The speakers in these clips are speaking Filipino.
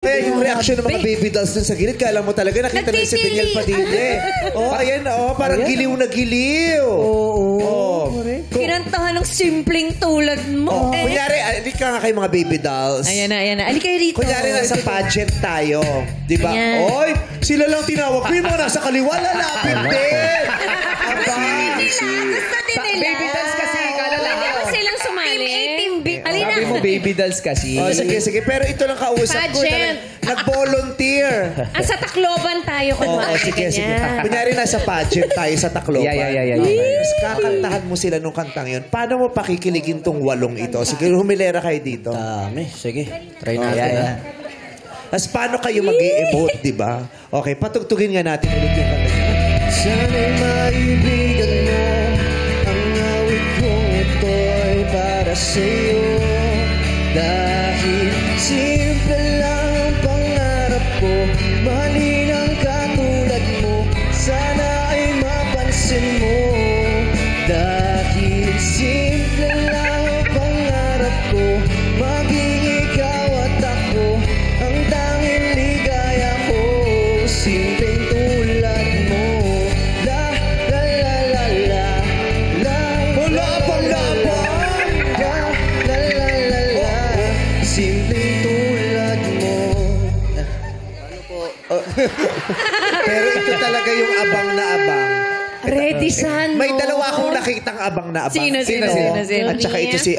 Kaya yung reaction ng mga baby dolls dun sa gilid, kala mo talaga nakita na si Daniel Padilla. Oh, ayan, oh, parang giliw na giliw. Oo. Kinantahan ng simpleng tulad mo. Kunyari, hindi ka nga kayo mga baby dolls. Ayan na. Ali kayo rito. Kunyari, nasa pageant tayo. Di ba? Ayan. Oy, sila lang tinawag ko. Yung mga nasa kaliwa, lalapit din. Aba. Gusto din nila. Baby dolls kasi, kalala. Pwede ba silang sumali? Alina. Sabi mo baby dolls kasi. Oh, sige. Pero ito lang kausap ko. Pageant. Nag-volunteer. Sa Tacloban tayo. Oo, sige. Kunyari, nasa pageant tayo sa Tacloban. Yeah. Tapos kakantahan mo sila nung kantang yun. Paano mo pakikiligin tong walong ito? Sige, humilera kayo dito. Dami. Sige. Try natin. Tapos paano kayo mag-i-emote, di ba? Okay, patugtugin nga natin ulit yung kanta niya. Sana'y maibigan mo ang awit kong ito'y para sa'yo. Dahil simple lang ang pangarap ko, mahalin ang katulad mo, sana ay mapansin mo. Dahil simple lang ang pangarap ko, maging ikaw at ako, ang tanging ligaya ko, simpleng tulad mo. La la la la la la. Wala pang labang! La la la la la. Simpleng tulad mo. Pero ito talaga yung abang na abang. Ready, son. May dalawa akong nakitang abang na abang. Sino? At saka ito si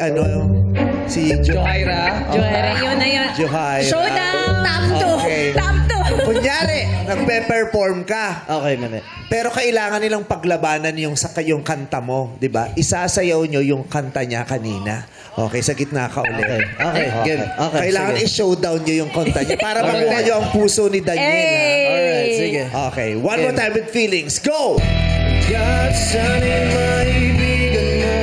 si Johaira. Johaira, yun na yun. Johaira. Showdown! Top 2. Okay. Top 2. Kunyari, nagpe-perform ka. Okay, mami. Pero kailangan nilang paglabanan yung kanta mo, di ba? Isasayaw nyo yung kanta niya kanina. Okay, sa gitna ka ulit. Okay. Good. Okay, Kailangan sige. i-showdown nyo yung kanta niya para makuha nyo ang puso ni Daniel. ha? Alright, sige. Okay, one more time with feelings. Go! Kahit sana'y maibigan mo,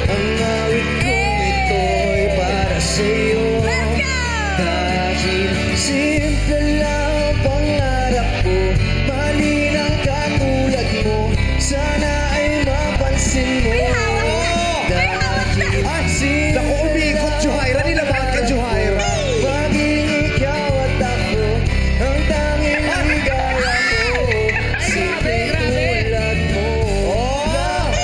ang awit kong ito'y para sa'yo. Dahil simple lang ang pangarap ko, mahalin ang katulad mo, sana ay mapansin mo. Dahil simple Naku, umiikot, Johaira. Nilabahan ka, Johaira. maging ikaw at ako, ang tanging ligaya ko, simpleng tulad mo.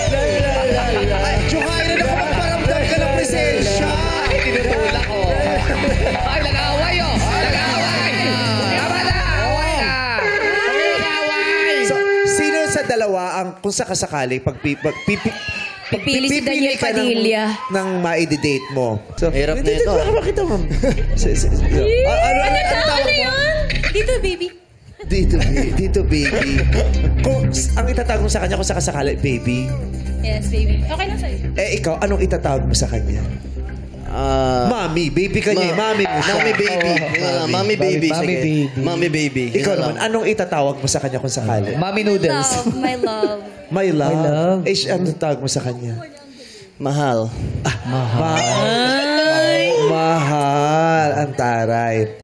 La la la la. Ay, Johaira, naku, magparamdam ka ng presensya. Tinutulak ko. Ay, nag-aaway oh. Nag-aaway. Tama na. Away na. So, sino sa dalawa ang, kung sakasakali, Pipili si Daniel ka Padilla. ng ma-date mo. So, Hirap na ito. Bakit mo? Ano tawag mo? Dito, baby. Dito, baby. Kung ang itatawag mo sa kanya kung sakasakali, baby. Yes, baby. Okay lang sa'yo. Eh, ikaw, anong itatawag mo sa kanya? Mami, baby ka niya. Mami mo siya. Mommy baby. Mommy baby. Mommy sige. baby. Mommy baby. Ikaw Yun na naman, lang. anong itatawag mo sa kanya kung sakali? Mommy noodles. My love. My love. My love. Eh, anong tawag mo sa kanya? Mahal. Mahal. Mahal. Ang taray.